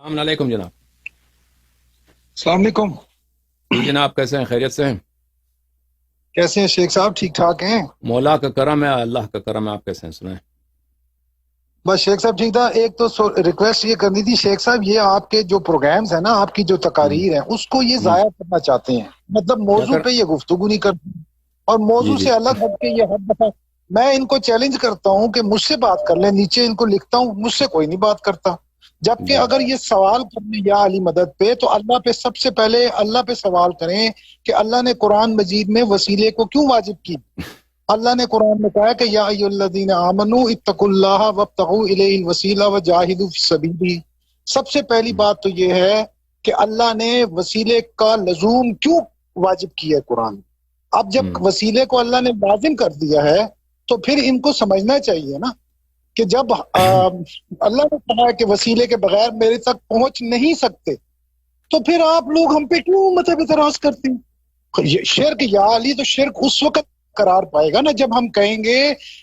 السلام علیکم جناب. السلام علیکم. جی جناب، کیسے ہیں؟ خیریت سے ہیں؟ کیسے ہیں شیخ صاحب؟ ٹھیک ٹھاک ہیں؟ مولا کا کرم ہے، اللہ کا کرم ہے. آپ کیسے ہیں؟ سنائیں. بس شیخ صاحب ٹھیک تھا. ایک تو ریکویسٹ یہ کرنی تھی شیخ صاحب، یہ آپ کے جو پروگرامز ہیں نا، آپ کی جو تقاریر ہیں، اس کو یہ ضائع کرنا چاہتے ہیں. مطلب کیا موضوع کر پہ یہ گفتگو نہیں کرتے، اور جی موضوع جی سے الگ ہٹ کے یہ ہر دفعہ میں ان کو چیلنج کرتا ہوں کہ مجھ سے بات کر لیں. نیچے ان کو لکھتا ہوں، مجھ سے کوئی نہیں بات کرتا. جبکہ جی اگر یہ سوال کریں یا علی مدد پہ، تو اللہ پہ سب سے پہلے اللہ پہ سوال کریں کہ اللہ نے قرآن مجید میں وسیلے کو کیوں واجب کی. اللہ نے قرآن میں کہا کہ یا ایھا الذین آمنوا اتقوا اللہ وابتغوا الیہ الوسیلہ وجاہدوا فی سبیلہ. سب سے پہلی بات تو یہ ہے کہ اللہ نے وسیلے کا لزوم کیوں واجب کیا ہے قرآن. اب جب وسیلے کو اللہ نے لازم کر دیا ہے تو پھر ان کو سمجھنا چاہیے نا کہ جب اللہ نے کہا کہ وسیلے کے بغیر میرے تک پہنچ نہیں سکتے، تو پھر آپ لوگ ہم پہ کیوں مطلب اعتراض کرتے ہیں؟ شرک یا علی تو شرک اس وقت قرار پائے گا نا جب ہم کہیں گے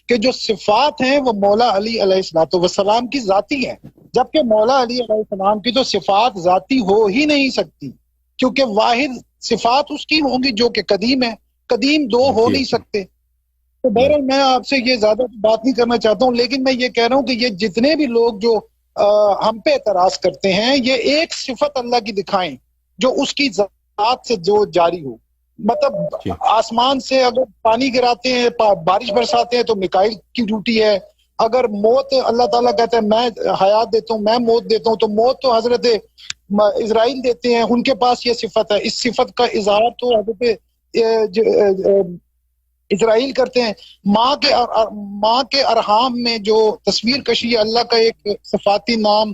کہ جو صفات ہیں وہ مولا علی علیہ الصلوۃ والسلام کی ذاتی ہیں، جبکہ مولا علی علیہ السلام کی تو صفات ذاتی ہو ہی نہیں سکتی، کیونکہ واحد صفات اس کی ہوں گی جو کہ قدیم ہے. قدیم دو ہو نہیں سکتے. تو بہرحال میں آپ سے یہ زیادہ بات نہیں کرنا چاہتا ہوں، لیکن میں یہ کہہ رہا ہوں کہ یہ جتنے بھی لوگ جو ہم پہ اعتراض کرتے ہیں، یہ ایک صفت اللہ کی دکھائیں جو اس کی ذات سے جو جاری ہو. مطلب آسمان سے اگر پانی گراتے ہیں، بارش برساتے ہیں، تو میکائیل کی ڈیوٹی ہے. اگر موت اللہ تعالیٰ کہتا ہے میں حیات دیتا ہوں، میں موت دیتا ہوں، تو موت تو حضرت اسرائیل دیتے ہیں، ان کے پاس یہ صفت ہے. اس صفت کا اظہار تو حضرت اسرائیل کرتے ہیں. ماں کے ارحام میں جو تصویر کشی ہے، اللہ کا ایک صفاتی نام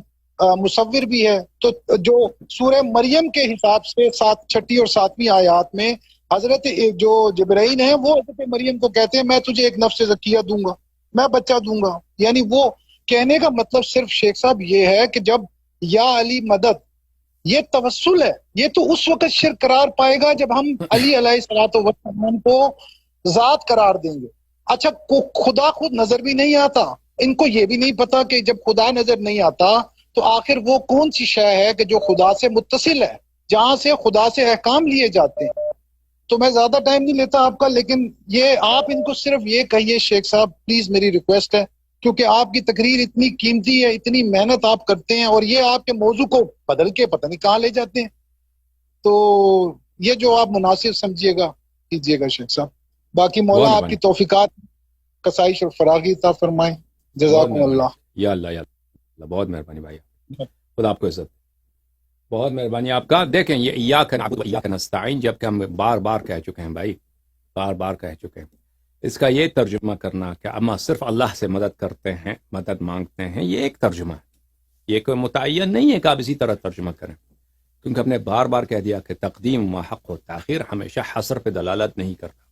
مصور بھی ہے. تو جو سورہ مریم کے حساب سے 6 اور 7 آیات میں حضرت جو جبرائیل ہیں وہ حضرت مریم کو کہتے ہیں میں تجھے ایک نفس زکیہ دوں گا، میں بچہ دوں گا. یعنی وہ کہنے کا مطلب صرف شیخ صاحب یہ ہے کہ جب یا علی مدد یہ توسل ہے، یہ تو اس وقت شرک قرار پائے گا جب ہم علی علیہ الصلوۃ والسلام کو ذات قرار دیں گے. اچھا خدا خود نظر بھی نہیں آتا، ان کو یہ بھی نہیں پتا کہ جب خدا نظر نہیں آتا تو آخر وہ کون سی شے ہے کہ جو خدا سے متصل ہے، جہاں سے خدا سے احکام لیے جاتے ہیں. تو میں زیادہ ٹائم نہیں لیتا آپ کا، لیکن یہ آپ ان کو صرف یہ کہیے شیخ صاحب پلیز، میری ریکویسٹ ہے، کیونکہ آپ کی تقریر اتنی قیمتی ہے، اتنی محنت آپ کرتے ہیں، اور یہ آپ کے موضوع کو بدل کے پتہ نہیں کہاں لے جاتے ہیں. تو یہ جو آپ مناسب سمجھیے گا کیجیے گا شیخ صاحب. باقی مولا آپ کی توفیقات کسائش اور فراغی عطا فرمائیں. جزاکم اللہ. یا اللہ یا اللہ، بہت مہربانی بھائی، خدا آپ کو عزت. بہت مہربانی آپ کا. دیکھیں یہ ایاک نعبد و ایاک نستعین جب کہ ہم بار بار کہہ چکے ہیں بھائی، بار بار کہہ چکے ہیں. اس کا یہ ترجمہ کرنا کہ اما صرف اللہ سے مدد کرتے ہیں، مدد مانگتے ہیں، یہ ایک ترجمہ ہے، یہ کوئی متعین نہیں ہے کہ آپ اسی طرح ترجمہ کریں، کیونکہ ہم نے بار بار کہہ دیا کہ تقدیم ما حق و تاخیر ہمیشہ حصر پہ دلالت نہیں کرتا.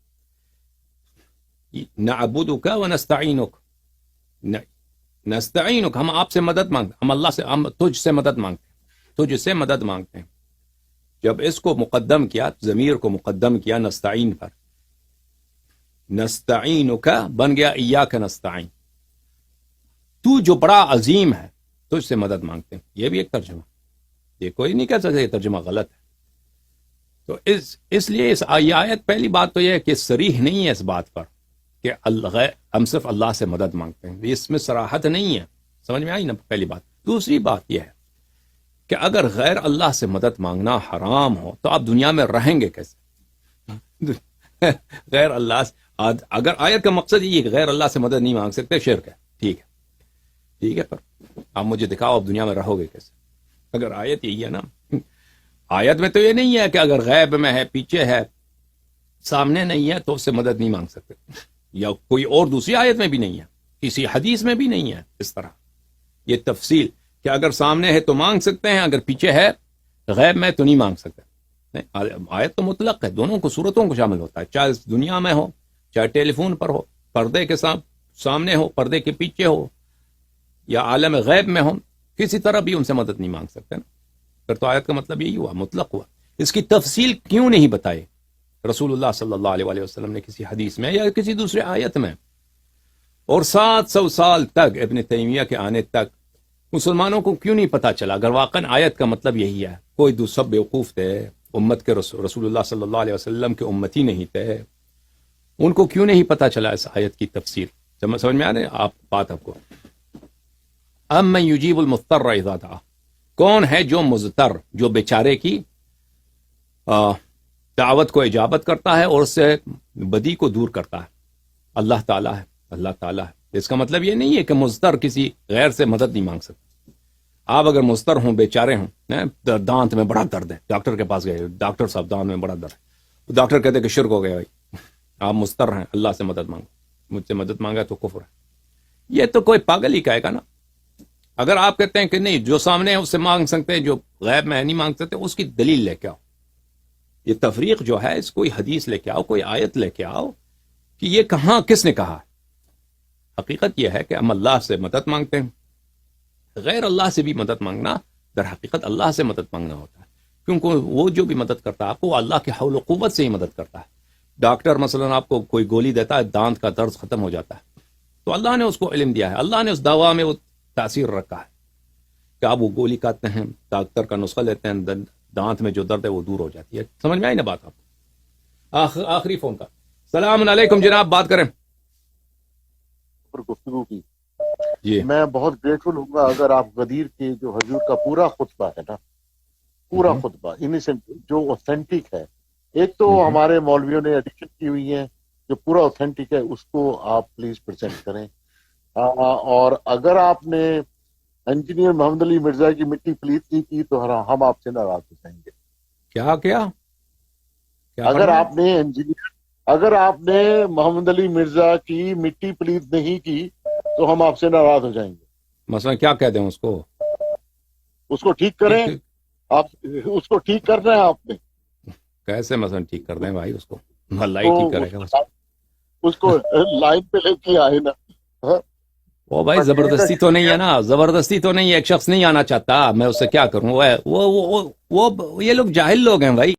نعبدک و نستعینک، نستعینک ہم آپ سے مدد مانگتے، ہم اللہ سے، ہم تجھ سے مدد مانگتے ہیں، تجھ سے مدد مانگتے ہیں. جب اس کو مقدم کیا، ضمیر کو مقدم کیا نستعین پر، نستعینک بن گیا ایاک نستعین، تو جو بڑا عظیم ہے تجھ سے مدد مانگتے ہیں. یہ بھی ایک ترجمہ، یہ کوئی نہیں کہہ سکتا یہ ترجمہ غلط ہے. تو اس لیے اس آیت پہلی بات تو یہ ہے کہ صریح نہیں ہے اس بات پر کہ ہم صرف اللہ سے مدد مانگتے ہیں، اس میں صراحت نہیں ہے. سمجھ میں آئی نا پہلی بات. دوسری بات یہ ہے کہ اگر غیر اللہ سے مدد مانگنا حرام ہو تو آپ دنیا میں رہیں گے کیسے؟ غیر اللہ سے، اگر آیت کا مقصد یہ ہے کہ غیر اللہ سے مدد نہیں مانگ سکتے، شرک ہے، ٹھیک ہے، ٹھیک ہے، پر آپ مجھے دکھاؤ آپ دنیا میں رہو گے کیسے؟ اگر آیت یہی ہے نا، آیت میں تو یہ نہیں ہے کہ اگر غیب میں ہے، پیچھے ہے، سامنے نہیں ہے تو اس سے مدد نہیں مانگ سکتے، یا کوئی اور دوسری آیت میں بھی نہیں ہے، کسی حدیث میں بھی نہیں ہے اس طرح یہ تفصیل کہ اگر سامنے ہے تو مانگ سکتے ہیں، اگر پیچھے ہے غیب میں تو نہیں مانگ سکتے. آیت تو مطلق ہے، دونوں کو صورتوں کو شامل ہوتا ہے، چاہے دنیا میں ہو، چاہے ٹیلی فون پر ہو، پردے کے سامنے ہو، پردے کے پیچھے ہو، یا عالم غیب میں ہو، کسی طرح بھی ان سے مدد نہیں مانگ سکتے نا. پھر تو آیت کا مطلب یہی ہوا، مطلق ہوا. اس کی تفصیل کیوں نہیں بتائی رسول اللہ صلی اللہ علیہ وسلم نے کسی حدیث میں یا کسی دوسرے آیت میں؟ اور 700 سال تک ابن تیمیہ کے آنے تک مسلمانوں کو کیوں نہیں پتا چلا؟ اگر واقعا آیت کا مطلب یہی ہے، کوئی سب بیوقوف تھے، امت کے رسول اللہ صلی اللہ علیہ وسلم کے امتی نہیں تھے، ان کو کیوں نہیں پتا چلا اس آیت کی تفسیر؟ سمجھ میں آ رہے آپ بات آپ کو؟ امن یجیب المضطر اذا دعا، کون ہے جو مضطر، جو بیچارے کی دعوت کو اجابت کرتا ہے اور اس سے بدی کو دور کرتا ہے؟ اللہ تعالیٰ ہے، اللہ تعالیٰ ہے۔ اس کا مطلب یہ نہیں ہے کہ مضطر کسی غیر سے مدد نہیں مانگ سکتا۔ آپ اگر مضطر ہوں، بیچارے ہوں، دانت میں بڑا درد ہے، ڈاکٹر کے پاس گئے، ڈاکٹر صاحب دانت میں بڑا درد ہے، ڈاکٹر کہتے کہ شرک ہو گیا بھائی، آپ مضطر ہیں، اللہ سے مدد مانگو، مجھ سے مدد مانگا تو کفر ہے۔ یہ تو کوئی پاگل ہی کہے گا نا۔ اگر آپ کہتے ہیں کہ نہیں، جو سامنے ہے اس سے مانگ سکتے ہیں، جو غیب میں نہیں مانگ سکتے، اس کی دلیل لے کے آؤ۔ یہ تفریق جو ہے، اس کوئی حدیث لے کے آؤ، کوئی آیت لے کے آؤ کہ یہ کہاں کس نے کہا۔ حقیقت یہ ہے کہ ہم اللہ سے مدد مانگتے ہیں، غیر اللہ سے بھی مدد مانگنا در حقیقت اللہ سے مدد مانگنا ہوتا ہے، کیونکہ وہ جو بھی مدد کرتا ہے آپ کو، اللہ کے حول و قوت سے ہی مدد کرتا ہے۔ ڈاکٹر مثلا آپ کو کوئی گولی دیتا ہے، دانت کا درد ختم ہو جاتا ہے، تو اللہ نے اس کو علم دیا ہے، اللہ نے اس دوا میں وہ تاثیر رکھا ہے کہ آپ وہ گولی کھاتے ہیں، ڈاکٹر کا نسخہ لیتے ہیں، دانت میں جو درد ہے وہ دور ہو جاتی ہے۔ سمجھ میں آئی نا بات آپ کو؟ آخری فون کا۔ السلام علیکم جناب، بات کریں۔ گفتگو کی جی میں بہت گریٹفل ہوں گا اگر آپ غدیر کے جو حضور کا پورا خطبہ ہے نا، پورا خطبہ انیسنٹ جو اوتھینٹک ہے، ایک تو ہمارے مولویوں نے ایڈیشن کی ہوئی ہے، جو پورا اوتھینٹک ہے اس کو آپ پلیز پریزنٹ کریں۔ اور اگر آپ نے انجینئر محمد علی مرزا کی مٹی پلیت نہیں کی تو ہم آپ سے ناراض ہو جائیں گے۔ کیا کیا اگر آپ نے محمد علی مرزا کی مٹی پلیت نہیں کی تو ہم آپ سے ناراض ہو جائیں گے۔ مثلا کیا کہہ دیں اس کو؟ اس کو ٹھیک کریں، آپ اس کو ٹھیک کرنا ہے آپ نے۔ کیسے مثلا ٹھیک کر دیں بھائی؟ اس کو اللہ ہی ٹھیک کرے گا۔ اس کو لائن پہ لے کے آئے نا۔ وہ بھائی زبردستی تو نہیں ہے نا، زبردستی تو نہیں ہے، ایک شخص نہیں آنا چاہتا، میں اس سے کیا کروں؟ وہ یہ لوگ جاہل لوگ ہیں بھائی۔